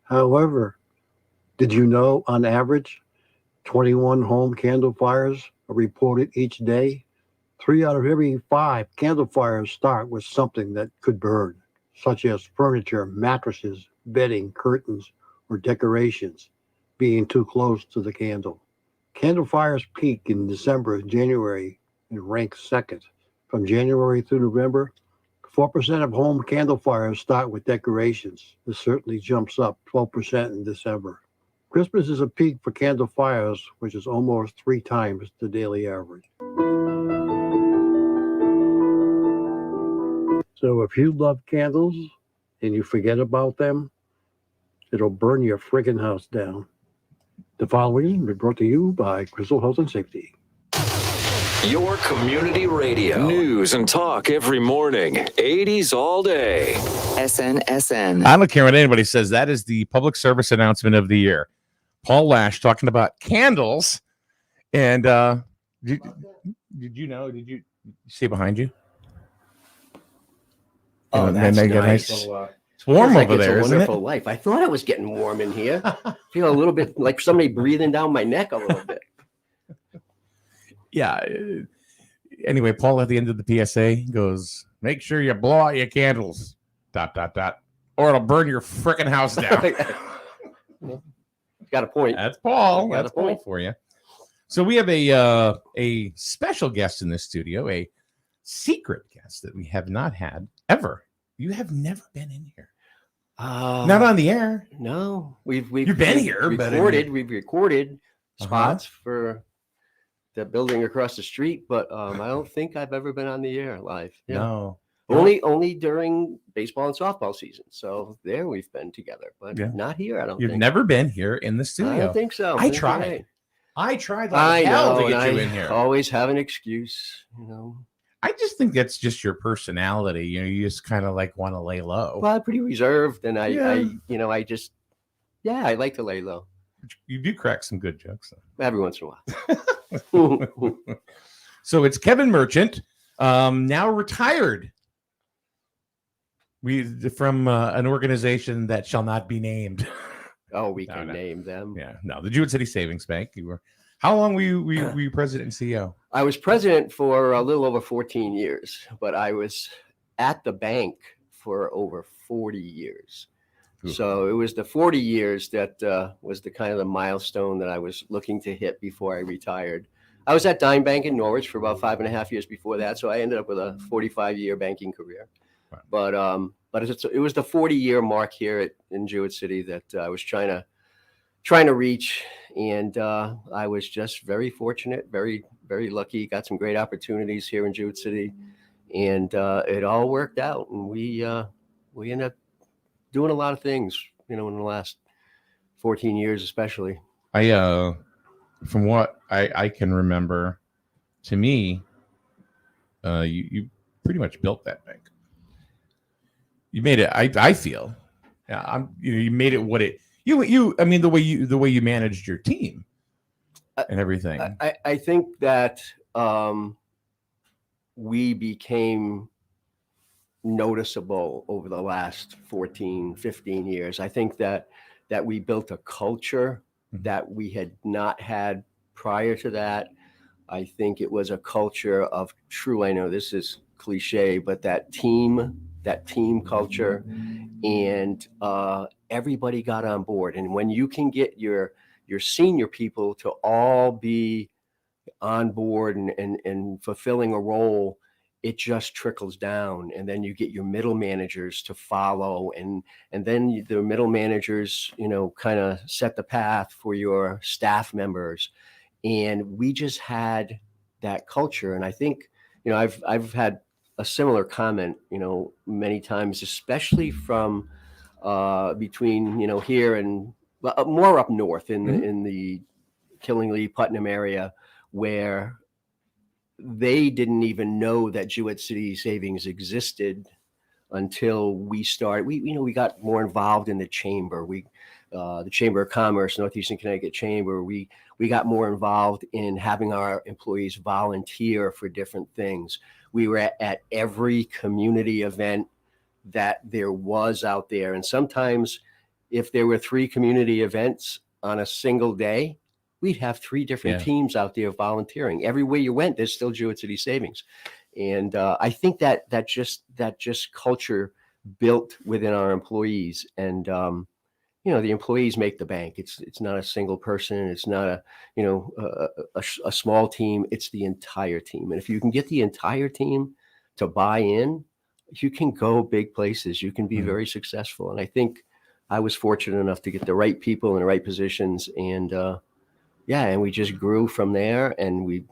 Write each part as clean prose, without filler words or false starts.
However, did you know on average 21 home candle fires are reported each day? Three out of every five candle fires start with something that could burn, such as furniture, mattresses, bedding, curtains, or decorations being too close to the candle. Candle fires peak in December and January and rank second. From January through November, 4% of home candle fires start with decorations. This certainly jumps up 12% in December. Christmas is a peak for candle fires, which is almost three times the daily average. So if you love candles and you forget about them, it'll burn your friggin' house down. The following is brought to you by Crystal Health and Safety. Your community radio. News and talk every morning. 80s all day. SNSN. I don't care what anybody says. That is the public service announcement of the year. Paul Lash talking about candles. And did you know? Did you see behind you? Oh, that's nice. It's warm over there, it's a isn't wonderful it? life. I thought it was getting warm in here. I feel a little bit like somebody breathing down my neck a little bit. Yeah. Anyway, Paul at the end of the PSA goes, make sure you blow out your candles, ... or it'll burn your frickin' house down. Got a point. That's Paul. Got a That's Paul point. for you. So we have a special guest in the studio, a secret guest that we have not had ever. You have never been in here. Not on the air. No, we've You've been here, but We've recorded spots for the building across the street, but I don't think I've ever been on the air live. Yeah. No. Only during baseball and softball season. So there we've been together, but not here. I don't. You've think. never been here in the studio. I don't think so. I tried. Right. I tried like hell to get you in here. Always have an excuse, you know. I just think that's just your personality. You know, you just kind of like want to lay low. Well, I'm pretty reserved, and I like to lay low. You do crack some good jokes, though. Every once in a while. So it's Kevin Merchant, now retired. From an organization that shall not be named. Oh, we can name them. Yeah, no, the Jewett City Savings Bank. How long were you president and CEO? I was president for a little over 14 years, but I was at the bank for over 40 years. Ooh. So it was the 40 years that was the kind of the milestone that I was looking to hit before I retired. I was at Dime Bank in Norwich for about 5.5 years before that, so I ended up with a 45-year banking career. Wow. But it was the 40-year mark here in Jewett City that I was trying to reach, and I was just very fortunate, very, very lucky. Got some great opportunities here in Jewett City, and it all worked out. And we ended up doing a lot of things, you know, in the last 14 years, especially. From what I can remember, to me, you pretty much built that bank. You made it. I feel, you made it what it. I mean, the way you managed your team and everything. I think that we became noticeable over the last 14, 15 years. I think that we built a culture that we had not had prior to that. I think it was a culture of true, I know this is cliche, but that team culture, and everybody got on board. And when you can get your senior people to all be on board and fulfilling a role, it just trickles down. And then you get your middle managers to follow, and then the middle managers, you know, kind of set the path for your staff members. And we just had that culture. And I think, you know, I've had a similar comment, you know, many times, especially from between, you know, here and more up north in the Killingly, Putnam area, where they didn't even know that Jewett City Savings existed until we started. We got more involved in the chamber. The Chamber of Commerce, Northeastern Connecticut Chamber, we got more involved in having our employees volunteer for different things. We were at every community event that there was out there. And sometimes if there were 3 community events on a single day, we'd have 3 different Yeah. teams out there volunteering. Everywhere you went, there's still Jewett City Savings. And I think that just culture built within our employees. And the employees make the bank. It's not a single person. It's not a small team. It's the entire team. And if you can get the entire team to buy in, you can go big places. You can be very successful. And I think I was fortunate enough to get the right people in the right positions. And and we just grew from there. And we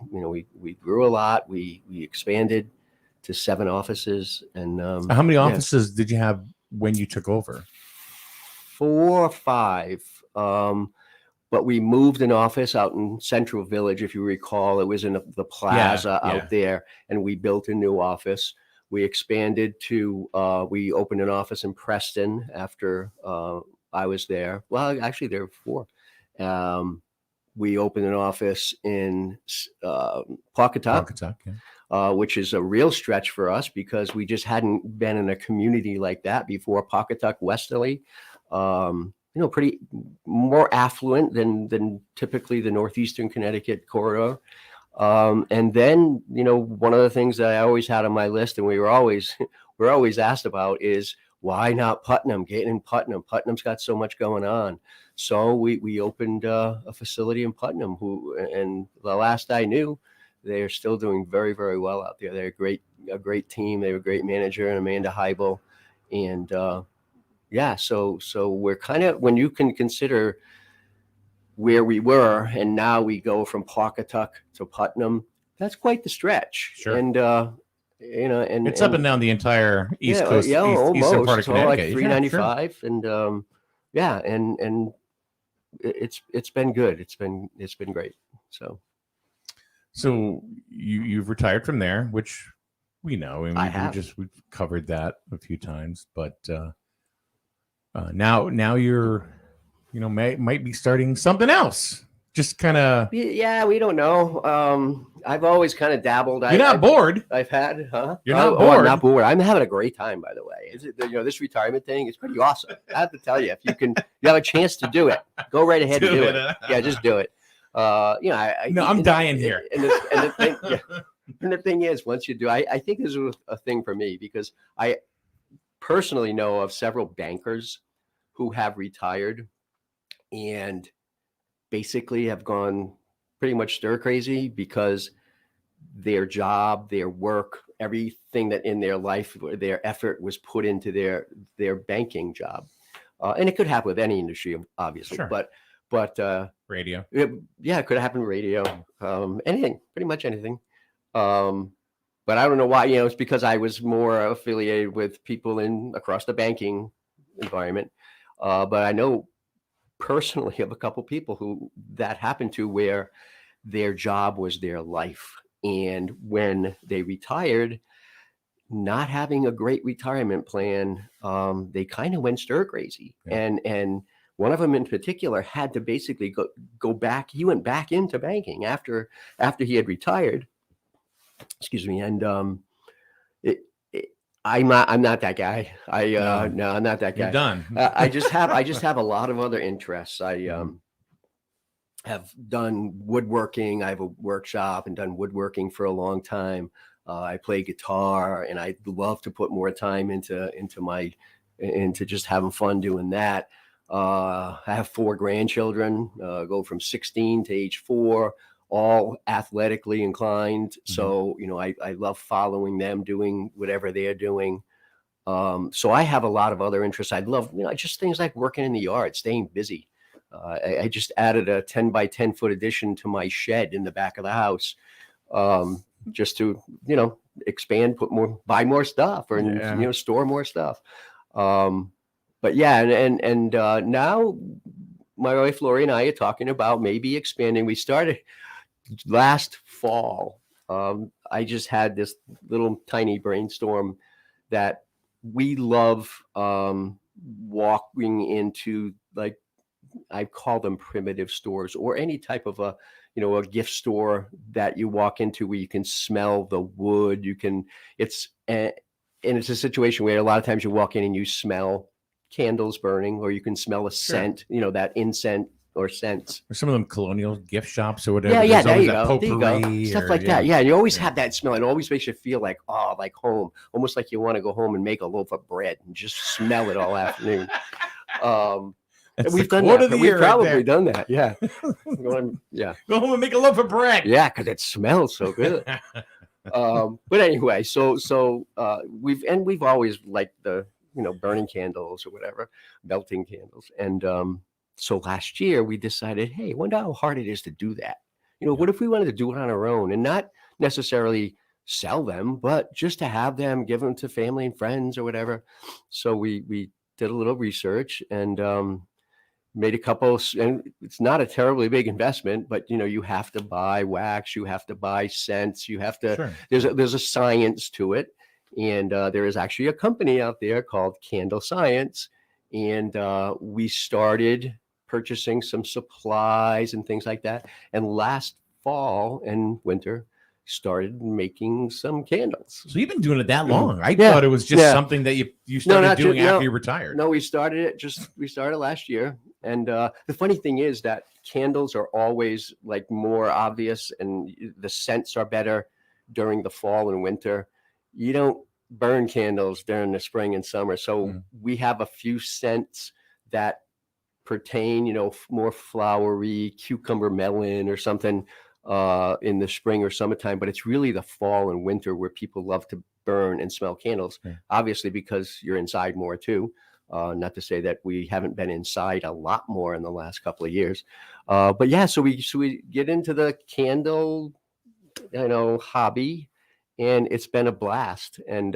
grew a lot. We expanded to 7 offices. And How many offices did you have when you took over? 4 or 5. But we moved an office out in Central Village, if you recall. It was in the plaza out there, and we built a new office. We expanded to, we opened an office in Preston after I was there. Well, actually, there were 4. We opened an office in Pawcatuck, which is a real stretch for us because we just hadn't been in a community like that before. Pawcatuck, Westerly. Pretty more affluent than typically the Northeastern Connecticut corridor. And then, one of the things that I always had on my list, and we're always asked about, is why not Putnam? Get in Putnam. Putnam's got so much going on. So we opened a facility in Putnam. And the last I knew, they are still doing very, very well out there. They're a great team. They have a great manager, and Amanda Heibel, and so we're kind of, when you can consider where we were and now we go from Pawcatuck to Putnam, that's quite the stretch. Sure. And and it's up and down the entire East Coast, almost, eastern part of Connecticut. like 395, and and it's been good. It's been great. So you've retired from there, which we know, and I have. we've covered that a few times, but now you're, might be starting something else. Just kind of. Yeah, we don't know. I've always kind of dabbled. You're not bored. I've had, huh? You're not bored. I'm not bored. I'm having a great time, by the way. This retirement thing is pretty awesome. I have to tell you, if you have a chance to do it, go right ahead and do it. Yeah, just do it. I'm dying here. And the thing, and the thing is, once you do, I think this is a thing for me, because I personally know of several bankers who have retired and basically have gone pretty much stir crazy because their job, their work, everything that in their life, their effort was put into their banking job. And it could happen with any industry, obviously, sure. but radio. It could happen radio, anything, pretty much anything. But I don't know why, it's because I was more affiliated with people across the banking environment. But I know personally of a couple people who that happened to, where their job was their life. And when they retired, not having a great retirement plan, they kind of went stir crazy. Yeah. And one of them in particular had to basically go back. He went back into banking after he had retired. Excuse me. And I'm not that guy. No, I'm not that guy. You're done. I just have a lot of other interests. I have done woodworking. I have a workshop and done woodworking for a long time. I play guitar, and I love to put more time into just having fun doing that. I have 4 grandchildren, go from 16 to age 4. All athletically inclined. So, I love following them, doing whatever they're doing. So I have a lot of other interests. I love, just things like working in the yard, staying busy. I just added a 10 by 10 foot addition to my shed in the back of the house, just to, expand, buy more stuff, or, store more stuff. But yeah, and now my wife Lori and I are talking about maybe expanding. We started last fall. I just had this little tiny brainstorm that we love walking into, like, I call them primitive stores, or any type of a gift store that you walk into where you can smell the wood. And it's a situation where a lot of times you walk in and you smell candles burning, or you can smell a scent, that incense or scents. Or some of them colonial gift shops or whatever. Yeah, There's there always you that go. There you go. potpourri Stuff or- like that. Yeah, you always Yeah. have that smell. It always makes you feel like, like home, almost like you want to go home and make a loaf of bread and just smell it all afternoon. That's We've the done quote that. of the We've year right probably there. done that. Yeah. Yeah. Go home and make a loaf of bread. Yeah, because it smells so good. But anyway, so we've always liked the burning candles or whatever, melting candles, and so last year we decided, hey, I wonder how hard it is to do that. What if we wanted to do it on our own and not necessarily sell them, but just to have them, give them to family and friends or whatever. So we did a little research and made a couple, and it's not a terribly big investment, but you have to buy wax, you have to buy scents, you have to, Sure. there's a science to it. And there is actually a company out there called Candle Science. And we started purchasing some supplies and things like that. And last fall and winter, started making some candles. So you've been doing it that long. I Yeah. thought it was just Yeah. something that you started not doing just- after no. you retired. No, we started last year. And the funny thing is that candles are always like more obvious and the scents are better during the fall and winter. You don't burn candles during the spring and summer. So we have a few scents that pertain, more flowery, cucumber melon or something in the spring or summertime. But it's really the fall and winter where people love to burn and smell candles, obviously because you're inside more too. Not to say that we haven't been inside a lot more in the last couple of years. But yeah, so we get into the candle, hobby, and it's been a blast. And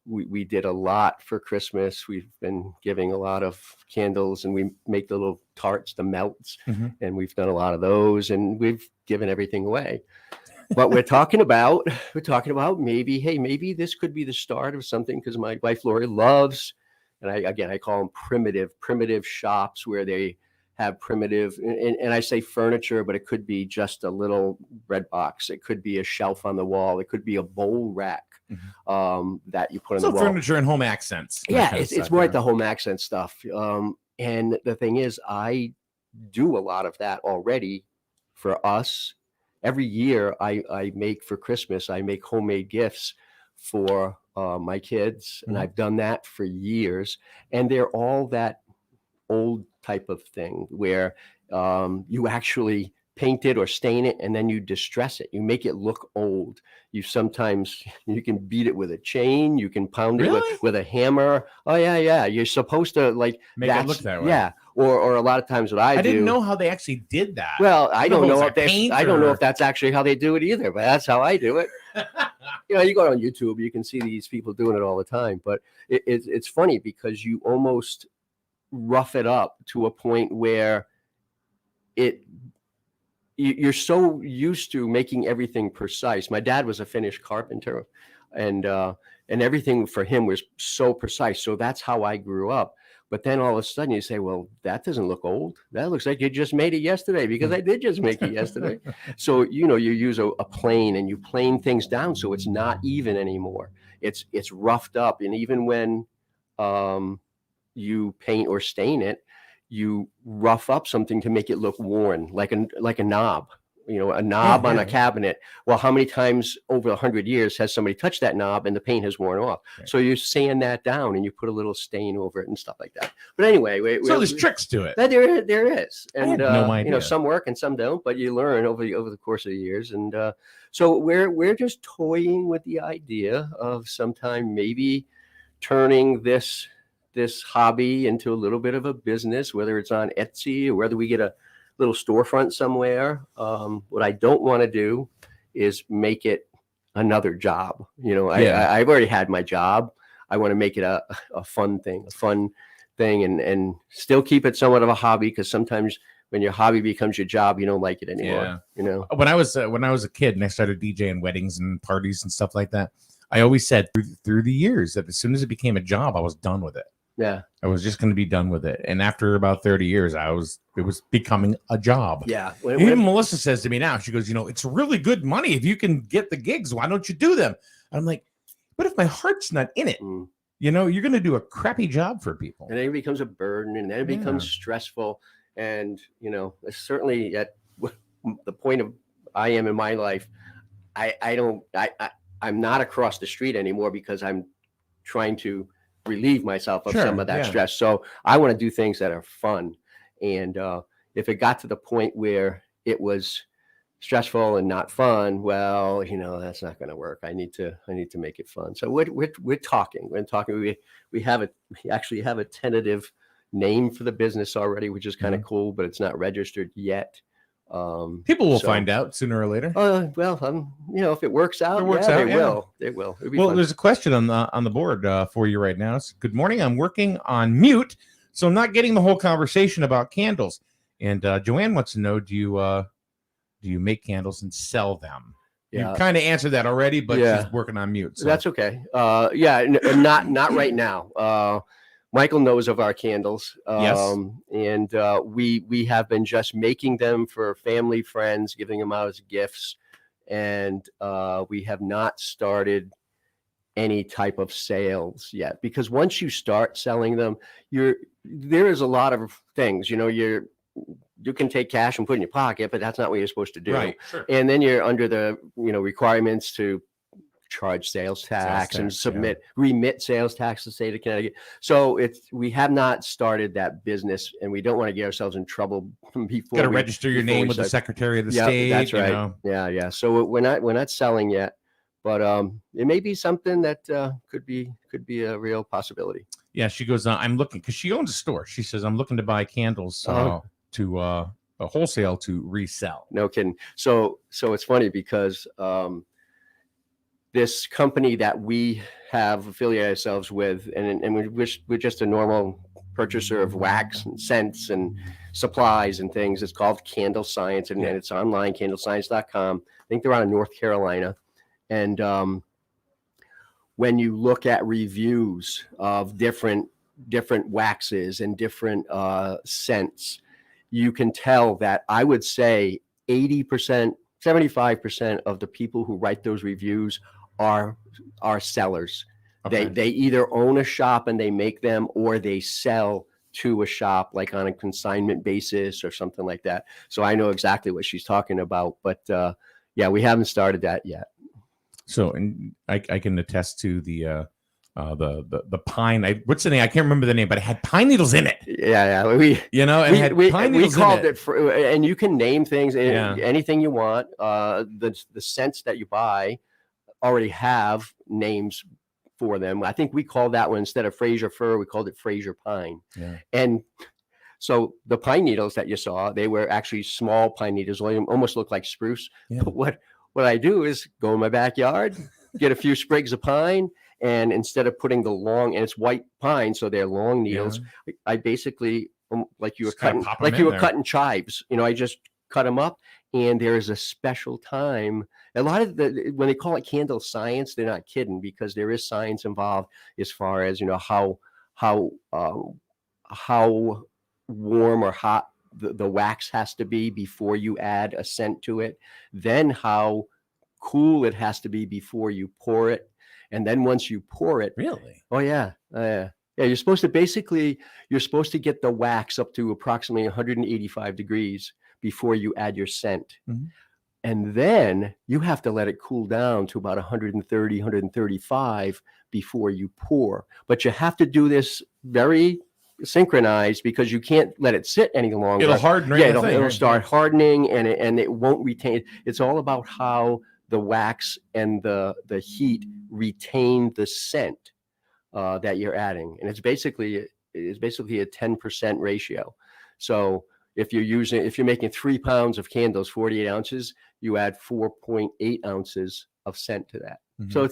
we did a lot for Christmas. We've been giving a lot of candles, and we make the little tarts, the melts, and we've done a lot of those, and we've given everything away. But we're talking about maybe this could be the start of something, because my wife Lori loves, and I call them primitive shops where they have primitive, and I say furniture, but it could be just a little bread box. It could be a shelf on the wall. It could be a bowl rack that you put on So the wall. furniture and home accents. that Yeah, kind of it's stuff, more like the home accent stuff. And the thing is, I do a lot of that already for us. Every year I make for Christmas, I make homemade gifts for my kids. And I've done that for years. And they're all that old type of thing where you actually paint it or stain it and then you distress it. You make it look old. You can beat it with a chain. You can pound it Really? with a hammer. Oh yeah. You're supposed to Make it look that way. Yeah. Or a lot of times what I do. didn't know how they actually did that. Well, I don't know if I don't know if that's actually how they do it either, but that's how I do it. You go on YouTube, you can see these people doing it all the time. But it's funny because you almost rough it up to a point where you're so used to making everything precise. My dad was a finished carpenter, and everything for him was so precise. So that's how I grew up. But then all of a sudden you say, well, that doesn't look old. That looks like you just made it yesterday, because I did just make it yesterday. So, you use a plane and you plane things down so it's not even anymore. It's roughed up. And even when you paint or stain it, you rough up something to make it look worn, like a knob. A knob on a cabinet. Well, how many times over 100 years has somebody touched that knob and the paint has worn off? Right. So you sand that down and you put a little stain over it and stuff like that. But anyway, so there's tricks to it. there is, and had no idea. some work and some don't, but you learn over the course of the years. And so we're just toying with the idea of sometime maybe turning this hobby into a little bit of a business, whether it's on Etsy or whether we get a little storefront somewhere. What I don't want to do is make it another job. I've already had my job. I want to make it a fun thing, and still keep it somewhat of a hobby, because sometimes when your hobby becomes your job, you don't like it anymore. When I was a kid and I started DJing weddings and parties and stuff like that, I always said through the years that as soon as it became a job, I was done with it. Yeah. I was just going to be done with it. And after about 30 years, it was becoming a job. Yeah. Even Melissa says to me now, she goes, it's really good money. If you can get the gigs, why don't you do them? And I'm like, but if my heart's not in it, you're going to do a crappy job for people. And then it becomes a burden, and then it becomes Yeah. stressful. And certainly at the point of I am in my life, I'm not across the street anymore because I'm trying to relieve myself of Sure, some of that yeah. stress. So I want to do things that are fun. And if it got to the point where it was stressful and not fun, well, that's not going to work. I need to make it fun. So we're talking. We actually have a tentative name for the business already, which is kind of cool, but it's not registered yet. People will find out sooner or later. If it works out, they will. They will. It'll be Well, fun. there's a question on the board for you right now. It's, good morning. I'm working on mute, so I'm not getting the whole conversation about candles. And Joanne wants to know: Do you make candles and sell them? Yeah. You kind of answered that already, but Yeah. she's working on mute. So. That's okay. Not right now. Michael knows of our candles. Yes. And we have been just making them for family, friends, giving them out as gifts. And we have not started any type of sales yet, because once you start selling them, there is a lot of things, you can take cash and put in your pocket, but that's not what you're supposed to do. Right. Sure. And then you're under the, requirements to charge sales tax and remit sales tax to the state of Connecticut. So we have not started that business, and we don't want to get ourselves in trouble before. Got to register your name with the Secretary of the State. That's right. Yeah. So we're not selling yet, but it may be something that could be a real possibility. Yeah, she goes, I'm looking, because she owns a store. She says, I'm looking to buy candles to a wholesale to resell. No kidding. So it's funny because this company that we have affiliated ourselves with, and we're just a normal purchaser of wax and scents and supplies and things. It's called Candle Science, and it's online, candlescience.com. I think they're out of North Carolina. And when you look at reviews of different waxes and different scents, you can tell that I would say 80%, 75% of the people who write those reviews are sellers. Okay. They either own a shop and they make them, or they sell to a shop, like on a consignment basis or something like that. So I know exactly what she's talking about, but we haven't started that yet. So, and I can attest to the pine. What's the name? I can't remember the name, but it had pine needles in it. Yeah. We called it, and you can name things, anything you want. The scents that you buy already have names for them. I think we called that one, instead of Fraser fir, we called it Fraser pine. Yeah. And so the pine needles that you saw, they were actually small pine needles, almost look like spruce. Yeah. But what I do is go in my backyard, get a few sprigs of pine, and instead of putting the long, and it's white pine, so they're long needles, I basically, like you were cutting chives, I just cut them up, and there is a special time. A lot of when they call it candle science, they're not kidding, because there is science involved as far as, how warm or hot the wax has to be before you add a scent to it, then how cool it has to be before you pour it, and then once you pour it, you're supposed to get the wax up to approximately 185 degrees before you add your scent. Mm-hmm. And then you have to let it cool down to about 130, 135 before you pour. But you have to do this very synchronized, because you can't let it sit any longer. It'll harden. It'll start hardening, and it won't retain. It's all about how the wax and the heat retain the scent that you're adding, and it's basically a 10% ratio. So if you're making 3 pounds of candles, 48 ounces, you add 4.8 ounces of scent to that. Mm-hmm. So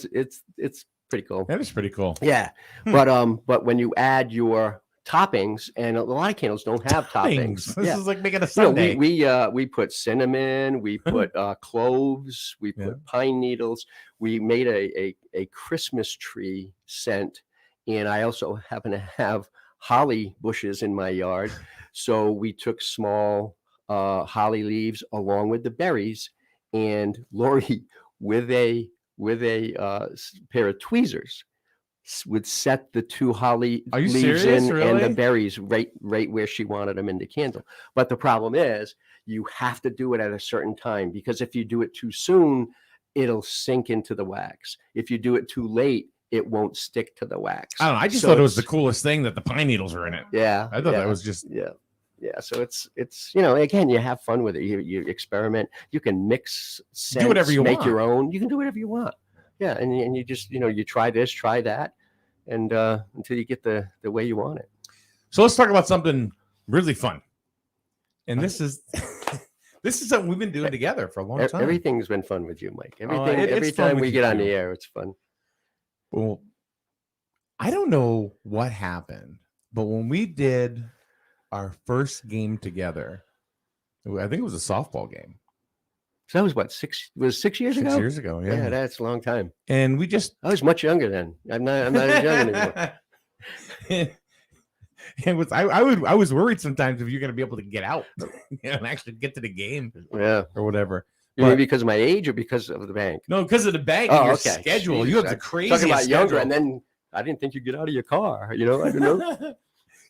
it's pretty cool. That is pretty cool. Yeah. But when you add your toppings, and a lot of candles don't have toppings. This is like making a sundae. We put cinnamon, we put cloves, we put pine needles. We made a Christmas tree scent, and I also happen to have holly bushes in my yard. So we took small holly leaves along with the berries, and Lori, with a pair of tweezers, would set the 2 holly Are you leaves serious? in and Really? the berries right where she wanted them in the candle. But the problem is you have to do it at a certain time, because if you do it too soon, it'll sink into the wax. If you do it too late, it won't stick to the wax. I don't know. I just So thought it was the it's- coolest thing that the pine needles are in it. Yeah. I thought yeah, that was just yeah. So it's again, you have fun with it. You experiment. You can mix scents, whatever you make want. your own. You can do whatever you want. Yeah, and you just you try this, try that, and until you get the way you want it. So let's talk about something really fun. And this is this is something we've been doing together for a long time. Everything's been fun with you, Mike. Everything. it's Every fun time with we you get on too. the air, it's fun. Well, I don't know what happened, but when we did our first game together, I think it was a softball game. So that was what 6 years 6 ago. years ago, yeah. Yeah, that's a long time. And we just I was much younger then. I'm not as young anymore. it was I was worried sometimes if you're going to be able to get out and actually get to the game Yeah. or whatever. You mean But- because of my age or because of the bank? No, because of the bank Oh, and your okay. schedule. Jeez, You have the I'm craziest Talking about younger, schedule. and then I didn't think you'd get out of your car. I don't know.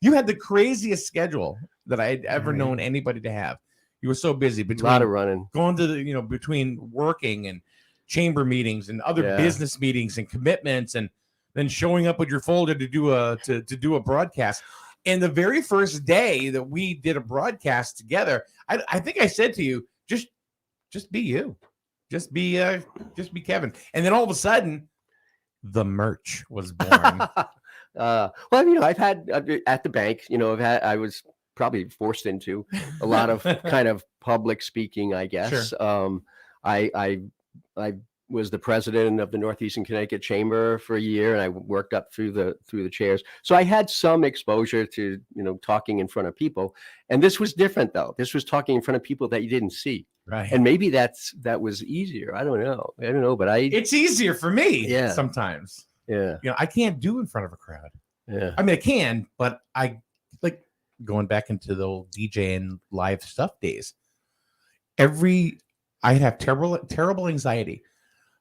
You had the craziest schedule that I had ever Right. known anybody to have. You were so busy A between lot of running. going to the between working and chamber meetings and other Yeah. business meetings and commitments, and then showing up with your folder to do a broadcast. And the very first day that we did a broadcast together, I think I said to you, just be you, just be Kevin. And then all of a sudden, the merch was born. Well, I've had at the bank. I was probably forced into a lot of kind of public speaking, I guess. I was the president of the Northeastern Connecticut Chamber for a year, and I worked up through the chairs. So I had some exposure to talking in front of people. And this was different, though. This was talking in front of people that you didn't see, Right. and maybe that was easier. I don't know, but It's easier for me Yeah. sometimes. yeah, I can't do in front of a crowd. yeah. I mean, I can, but I like going back into the old DJ and live stuff days. I'd have terrible anxiety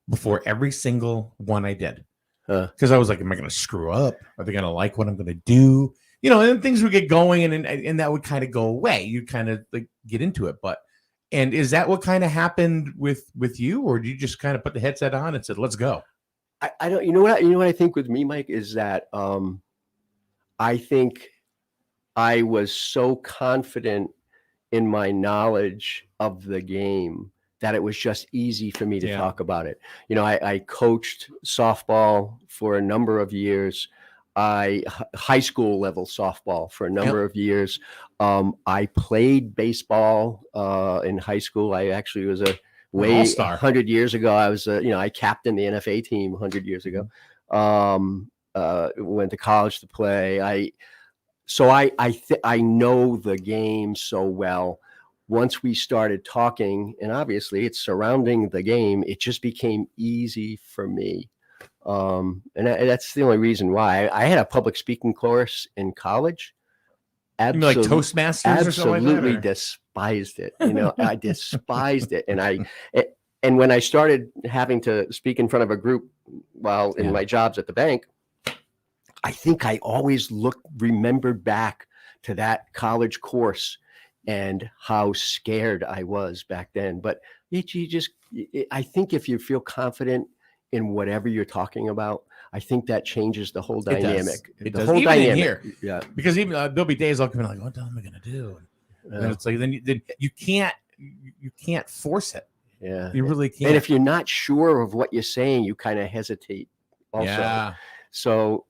before every single one I did. Because I was like, am I going to screw up? Are they going to like what I'm going to do? And then things would get going and that would kind of go away. You kind of like get into it. And is that what kind of happened with you? Or did you just kind of put the headset on and said, let's go? I don't. You know what I think with me, Mike, is that I think I was so confident in my knowledge of the game that it was just easy for me to Yeah. talk about it. I coached softball for a number of years. High school level softball for a number of years. I played baseball in high school. I actually was all-star. 100 years ago. I was I captained the NFA team 100 years ago. Went to college to play. I know the game so well. Once we started talking, and obviously it's surrounding the game, it just became easy for me. And that's the only reason why. I had a public speaking course in college. You mean like Toastmasters or something like that? Absolutely Or? despised it. I despised it. And when I started having to speak in front of a group while in my jobs at the bank, I think I always remembered back to that college course and how scared I was back then. But I think if you feel confident in whatever you're talking about, I think that changes the whole dynamic. It The does. whole Even in dynamic. here. Yeah. Because even there'll be days I'll come in like, what the hell am I going to do? And then it's like, then you can't force it. Yeah. You really can't. And if you're not sure of what you're saying, you kind of hesitate also. Yeah. So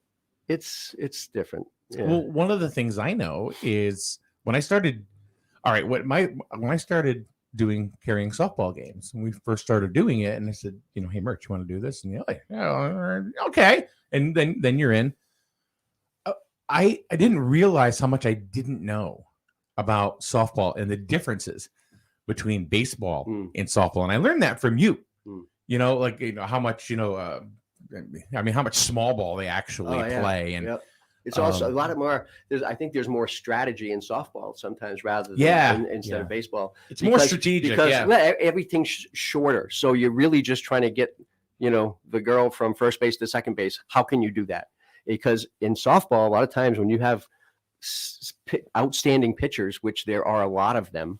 it's different. Yeah. Well, one of the things I know is when I started, when I started carrying softball games, when we first started doing it, and I said, hey, Merch, you want to do this? And you're like, okay. And then you're in. I didn't realize how much I didn't know about softball and the differences between baseball and softball. And I learned that from you, how much, how much small ball they actually play. And it's also a lot of more. I think there's more strategy in softball sometimes rather than instead of baseball. It's more strategic because yeah. Everything's shorter. So you're really just trying to get, the girl from first base to second base. How can you do that? because in softball, a lot of times when you have outstanding pitchers, which there are a lot of them,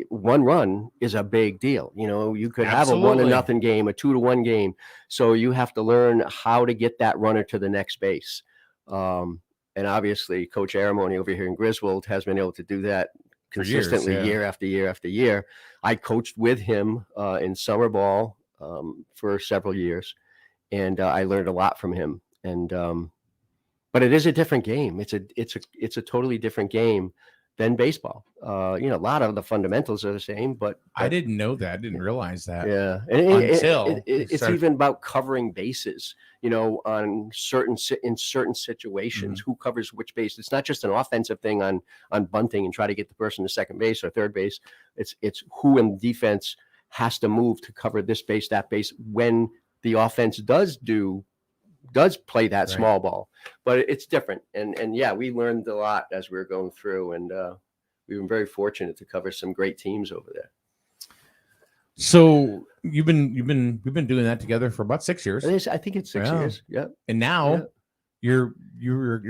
one run is a big deal. You could have a 1-0 game, a 2-1 game. So you have to learn how to get that runner to the next base. And obviously Coach Aramoni over here in Griswold has been able to do that consistently year after year after year. I coached with him in summer ball for several years, and I learned a lot from him. And but it is a different game. It's a totally different game than baseball. A lot of the fundamentals are the same, but I didn't know that. I didn't realize that. Yeah, until it's even about covering bases. On certain situations, who covers which base. It's not just an offensive thing on bunting and try to get the person to second base or third base. It's who in defense has to move to cover this base, that base, when the offense does play that small ball. But it's different. And yeah, we learned a lot as we were going through, and we've been very fortunate to cover some great teams over there. So we've been doing that together for about 6 years. I think it's 6 years. Yeah. And now you're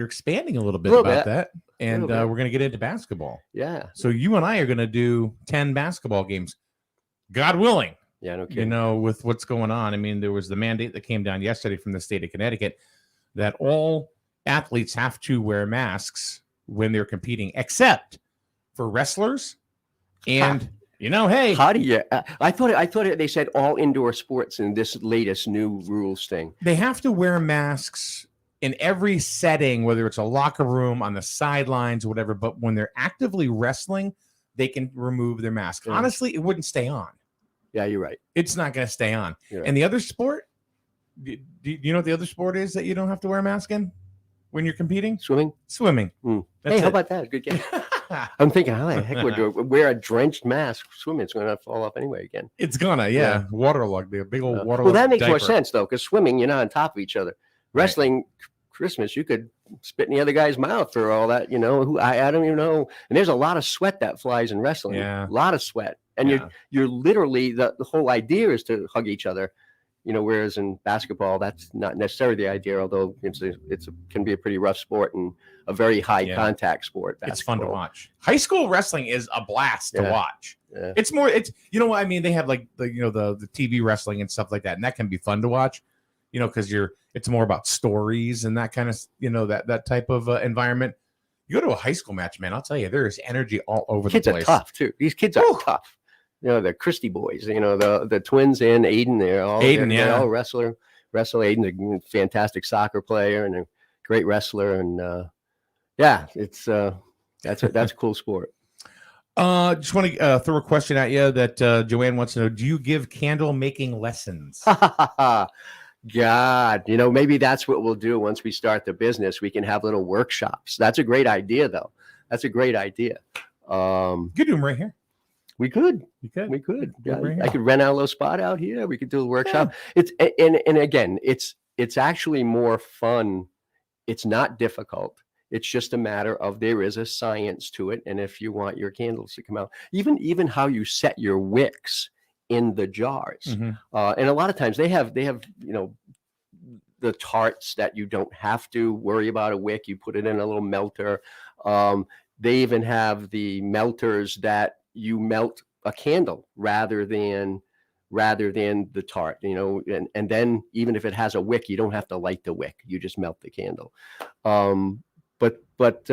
expanding a little bit about that, and we're going to get into basketball. Yeah. So you and I are going to do 10 basketball games, God willing. Yeah, no kidding. With what's going on. I mean, there was the mandate that came down yesterday from the state of Connecticut that all athletes have to wear masks when they're competing, except for wrestlers and. Hey, how do you? I thought they said all indoor sports in this latest new rules thing. They have to wear masks in every setting, whether it's a locker room, on the sidelines, or whatever. But when they're actively wrestling, they can remove their mask. Yeah. Honestly, it wouldn't stay on. Yeah, you're right. It's not going to stay on. Right. And the other sport, do you know what the other sport is that you don't have to wear a mask in when you're competing? Swimming. Hey, how about that? Good game. I'm thinking, how the heck would you wear a drenched mask? Swimming, it's going to fall off anyway again. It's gonna, waterlogged, the big old waterlogged. Well, that makes diaper. more sense though, because swimming, you're not on top of each other. Wrestling, Christmas, you could spit in the other guy's mouth or all that. I don't even know. And there's a lot of sweat that flies in wrestling. Yeah, a lot of sweat, and you're literally the whole idea is to hug each other. Whereas in basketball, that's not necessarily the idea, although it can be a pretty rough sport and a very high contact sport. It's fun to watch. High school wrestling is a blast to watch. Yeah. It's more, what I mean? They have like the TV wrestling and stuff like that. And that can be fun to watch, because it's more about stories and that kind of, that type of environment. You go to a high school match, man, I'll tell you, there is energy all over the place. Kids are tough too. These kids are tough. The Christie boys, the twins and Aiden, they're all wrestle. Aiden's a fantastic soccer player and a great wrestler. And it's that's a cool sport. Just want to throw a question at you that Joanne wants to know. Do you give candle making lessons? God, maybe that's what we'll do once we start the business. We can have little workshops. That's a great idea, though. That's a great idea. You could do them right here. We could. We could. Yeah, I could rent out a little spot out here. We could do a workshop. Yeah. And again, it's actually more fun. It's not difficult. It's just a matter of there is a science to it. And if you want your candles to come out, even how you set your wicks in the jars. Mm-hmm. And a lot of times they have the tarts that you don't have to worry about a wick. You put it in a little melter. They even have the melters that you melt a candle rather than the tart, and then even if it has a wick, you don't have to light the wick. You just melt the candle. But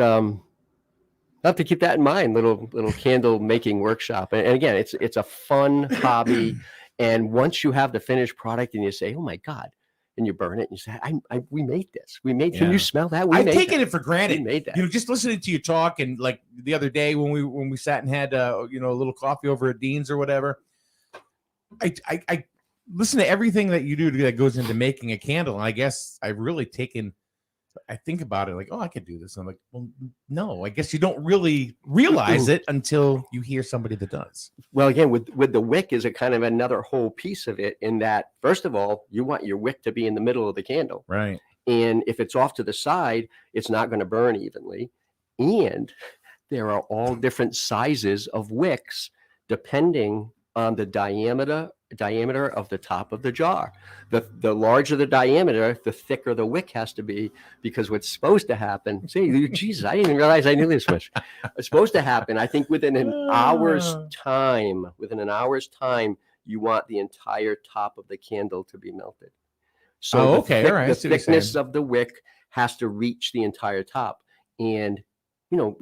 have to keep that in mind, little candle making workshop. And again, it's a fun hobby. And once you have the finished product and you say, oh my God, and you burn it and you say, we made this. Can you smell that? I've taken it for granted. We made that. Just listening to you talk, and like the other day when we sat and had a little coffee over at Dean's or whatever, I listen to everything that you do that goes into making a candle. And I guess I've really I think about it like, oh, I could do this. And I'm like, well, no, I guess you don't really realize it until you hear somebody that does. Well, again, with the wick is a kind of another whole piece of it, in that, first of all, you want your wick to be in the middle of the candle. Right. And if it's off to the side, it's not going to burn evenly. And there are all different sizes of wicks depending on the diameter diameter of the top of the jar. The larger the diameter, the thicker the wick has to be, because what's supposed to happen, see, Jesus, I didn't even realize I knew this much. It's supposed to happen, I think, within an hour's time, you want the entire top of the candle to be melted. So okay, all right. the thickness of the wick has to reach the entire top. And,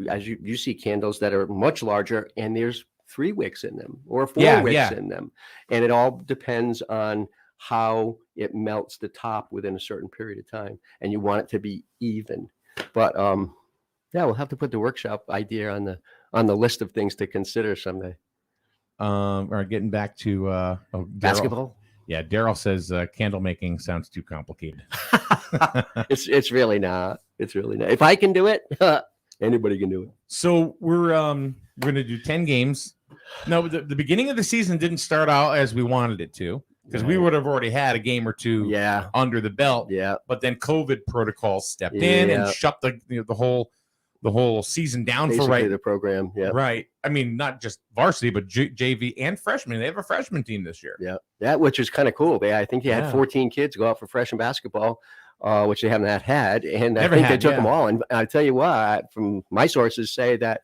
as you see candles that are much larger, and there's 3 wicks in them or 4 wicks in them. And it all depends on how it melts the top within a certain period of time. And you want it to be even. But we'll have to put the workshop idea on the list of things to consider someday. All right, getting back to Basketball. Yeah, Daryl says candle making sounds too complicated. It's really not. It's really not. If I can do it, anybody can do it. So we're going to do 10 games. No, the beginning of the season didn't start out as we wanted it to, because we would have already had a game or two under the belt. Yeah. But then COVID protocols stepped in and shut the whole season down. Basically the program. Yeah. Right. I mean, not just varsity, but JV and freshmen. They have a freshman team this year. Yeah. That, which is kind of cool. I think they had 14 kids go out for freshman basketball, which they haven't had. And I think they took them all. And I tell you what, from my sources say that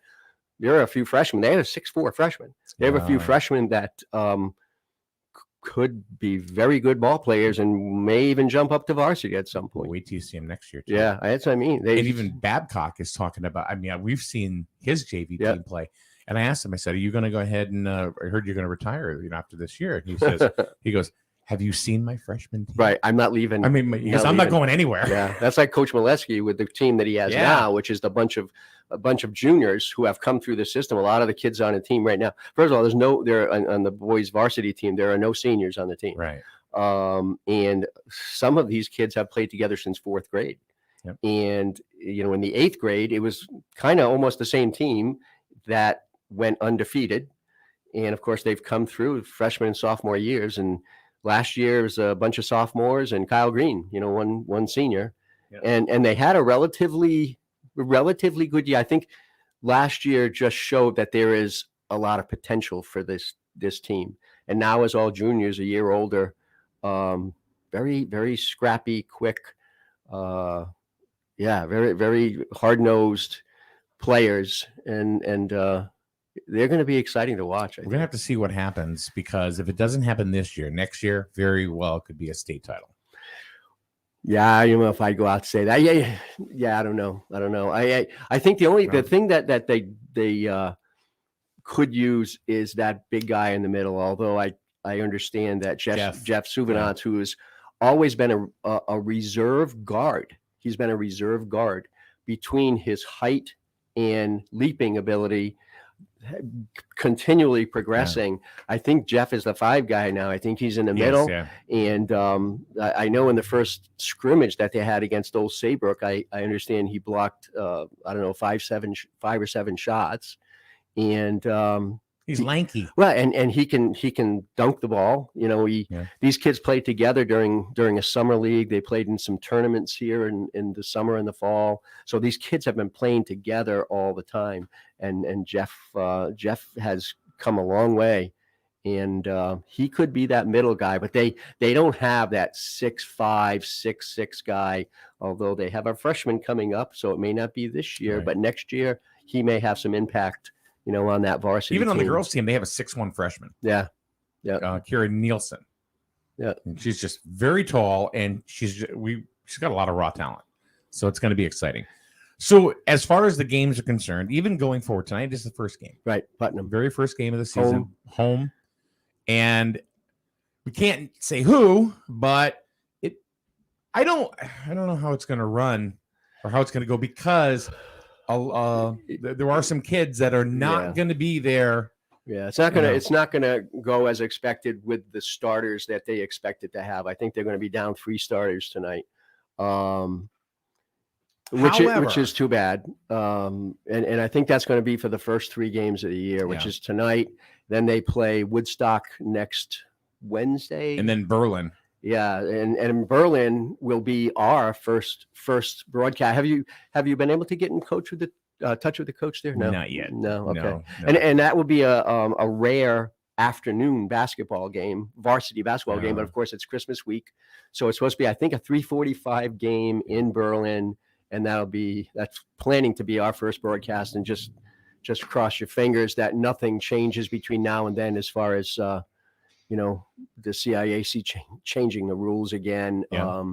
there are a few freshmen. They have 6'4" freshmen. They have a few freshmen that could be very good ball players and may even jump up to varsity at some point. Wait till you see him next year, too. Yeah, that's what I mean. And even Babcock is talking about, we've seen his JV team play. And I asked him, I said, are you going to go ahead and I heard you're going to retire after this year? And he says, he goes, have you seen my freshman team? Right. I'm not leaving. Because I'm not going anywhere. Yeah. That's like Coach Molesky with the team that he has now, which is a bunch of juniors who have come through the system. A lot of the kids on the team right now. First of all, there on the boys varsity team, there are no seniors on the team. Right. And some of these kids have played together since 4th grade. Yep. And, in the 8th grade, it was kind of almost the same team that went undefeated. And of course, they've come through freshman and sophomore years. And last year was a bunch of sophomores and Kyle Green, one senior. Yep. And they had a relatively good year. I think last year just showed that there is a lot of potential for this team. And now, as all juniors, a year older, very, very scrappy, quick, very, very hard-nosed players. And they're going to be exciting to watch. We're going to have to see what happens, because if it doesn't happen this year, next year, very well could be a state title. Yeah, I don't know if I'd go out to say that. Yeah, I don't know. I think the thing that they could use is that big guy in the middle. Although I understand that Jeff Suvenance, who has always been a reserve guard. He's been a reserve guard. Between his height and leaping ability, continually progressing. I think Jeff is the 5 guy now. I think he's in the middle. And I know in the first scrimmage that they had against Old Saybrook, I understand he blocked 5 or 7 shots. And he's lanky. Well, and he can dunk the ball. These kids played together during a summer league. They played in some tournaments here in the summer and the fall. So these kids have been playing together all the time. And Jeff has come a long way, and he could be that middle guy. But they don't have that 6'5", 6'6" guy. Although they have a freshman coming up, so it may not be this year, but next year he may have some impact. On that varsity Even team. On the girls' team, they have a 6'1" freshman. Yeah. Kira Nielsen. Yeah. And she's just very tall, and she's got a lot of raw talent. So it's going to be exciting. So as far as the games are concerned, even going forward, tonight is the first game. Right. Putnam. Very first game of the season. Home. And we can't say who, but I don't know how it's going to run or how it's going to go, because there are some kids that are not going to be there. Yeah, it's not gonna go as expected with the starters that they expected to have. I think they're going to be down 3 starters tonight, which is too bad. And I think that's going to be for the first 3 games of the year, which is tonight. Then they play Woodstock next Wednesday, and then Berlin. Yeah, and Berlin will be our first broadcast. Have you been able to get in touch with the coach there? No, not yet. No, okay. No. And that would be a rare afternoon basketball game, varsity basketball game, but of course it's Christmas week. So it's supposed to be, I think, a 3:45 game in Berlin, and that's planning to be our first broadcast. And just cross your fingers that nothing changes between now and then as far as the CIAC changing the rules again. Yeah.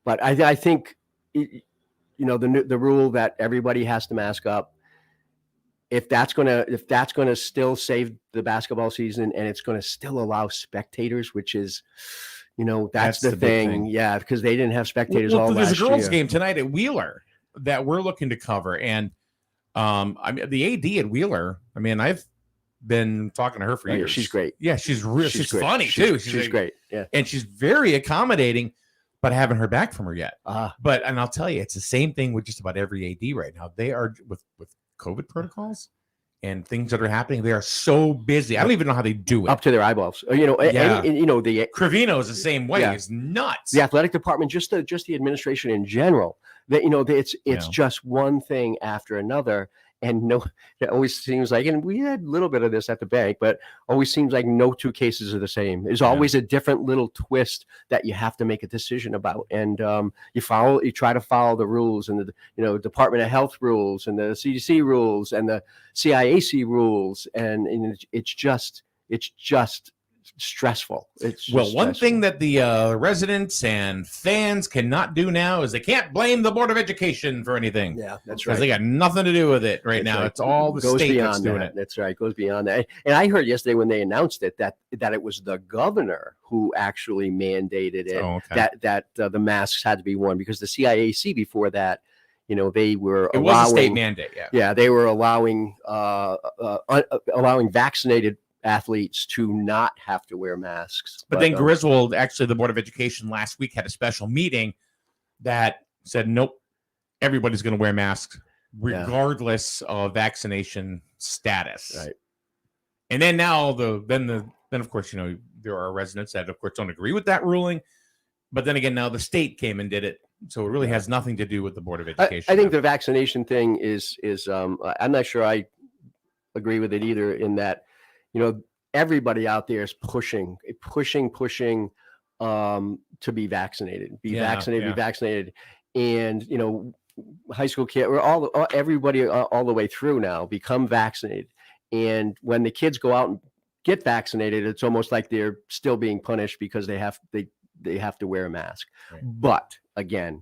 But I think the rule that everybody has to mask up, if that's gonna still save the basketball season, and it's gonna still allow spectators, which is, that's the thing. Yeah, because they didn't have spectators all last year. There's a girls' game tonight at Wheeler that we're looking to cover, and I mean, the AD at Wheeler. I mean, I've been talking to her for years. She's great. Yeah, she's funny too. She's great. Yeah, and she's very accommodating. But I haven't heard back from her yet. And I'll tell you, it's the same thing with just about every AD right now. They are with COVID protocols and things that are happening. They are so busy. I don't even know how they do it. Up to their eyeballs. The Crevino is the same way. Yeah. It's nuts. The athletic department, just the administration in general. That it's just one thing after another. And it always seems like, and we had a little bit of this at the bank, but always seems like no two cases are the same. There's always a different little twist that you have to make a decision about. And you try to follow the rules, and the Department of Health rules, and the CDC rules, and the CIAC rules. And it's just stressful. One thing that the residents and fans cannot do now is they can't blame the Board of Education for anything. Yeah, that's right. Because they got nothing to do with it right now. It's all the state that's doing it. That's right. It goes beyond that. And I heard yesterday when they announced it that it was the governor who actually mandated it, that the masks had to be worn, because the CIAC before that, they were allowing, was a state mandate. Yeah, they were allowing vaccinated athletes to not have to wear masks. But then Griswold, actually the Board of Education last week had a special meeting that said, nope, everybody's going to wear masks regardless of vaccination status. Right. And then now then of course, there are residents that of course don't agree with that ruling. But then again, now the state came and did it. So it really has nothing to do with the Board of Education. I think the vaccination thing is I'm not sure I agree with it either, in that, everybody out there is pushing to be vaccinated, be vaccinated. And, high school kids, everybody all the way through now become vaccinated. And when the kids go out and get vaccinated, it's almost like they're still being punished because they have to wear a mask. Right. But again,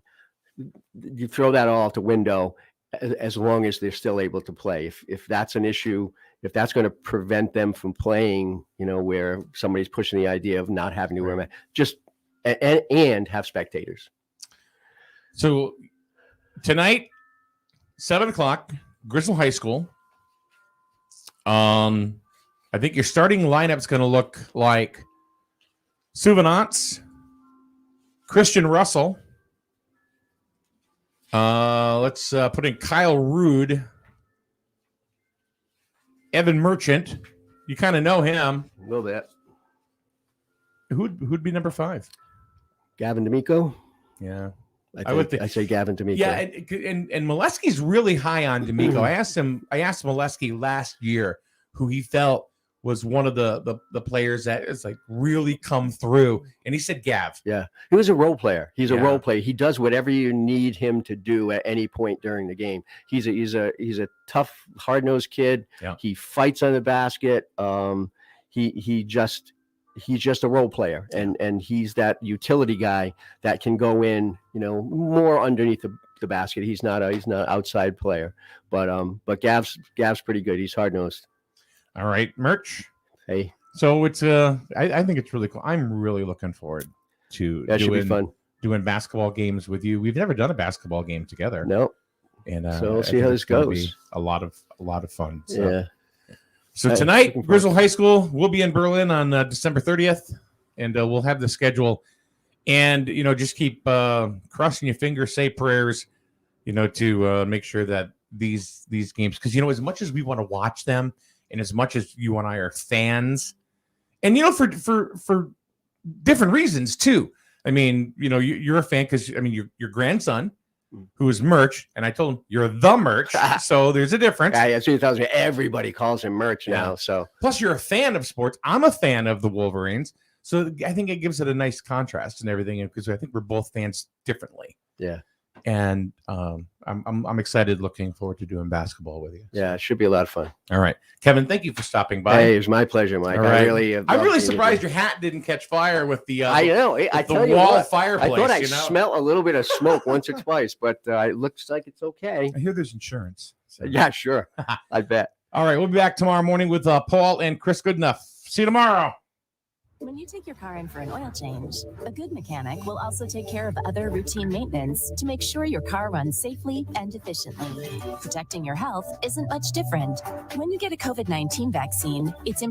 you throw that all out the window as long as they're still able to play. If that's an issue, if that's going to prevent them from playing, where somebody's pushing the idea of not having to wear a mask, just and have spectators. So tonight, 7:00, Griswold High School. I think your starting lineup is going to look like Souvenance, Christian Russell. Let's put in Kyle Rude, Evan Merchant. You kind of know him a little bit. Who'd be number 5? Gavin D'Amico. Yeah, I would think. I say Gavin D'Amico. Yeah, and Molesky's really high on D'Amico. I asked Molesky last year who he felt was one of the players that is like really come through, and he said Gav. Yeah, he was a role player. He's a role player. He does whatever you need him to do at any point during the game. He's a tough, hard-nosed kid. Yeah. He fights on the basket. He's just a role player, and he's that utility guy that can go in, more underneath the basket. He's not an outside player, but Gav's pretty good. He's hard-nosed. All right, Merch. Hey. So it's I think it's really cool. I'm really looking forward to should be fun. Doing basketball games with you. We've never done a basketball game together. No. And so we'll see how this goes. A lot of fun. So. Yeah. So tonight, Griswold High School will be in Berlin on December 30th, and we'll have the schedule. And just keep crossing your fingers, say prayers, to make sure that these games, because as much as we want to watch them, and as much as you and I are fans, and for different reasons too. I mean, you're a fan because your grandson who is Merch, and I told him you're the Merch, so there's a difference. Yeah, as soon as he tells me, everybody calls him Merch now. So Plus, you're a fan of sports. I'm a fan of the Wolverines, so I think it gives it a nice contrast and everything, because I think we're both fans differently. Yeah, and I'm excited, looking forward to doing basketball with you. Yeah, it should be a lot of fun. All right, Kevin, thank you for stopping by. Hey, it was my pleasure, Mike. All right. I'm really surprised your hat didn't catch fire with the I know. I the tell you wall what, fireplace. I thought I smelled a little bit of smoke once or twice, but it looks like it's okay. I hear there's insurance. So. Yeah, sure. I bet. All right, we'll be back tomorrow morning with Paul and Chris Goodenough. See you tomorrow. When you take your car in for an oil change, a good mechanic will also take care of other routine maintenance to make sure your car runs safely and efficiently. Protecting your health isn't much different. When you get a COVID-19 vaccine, it's important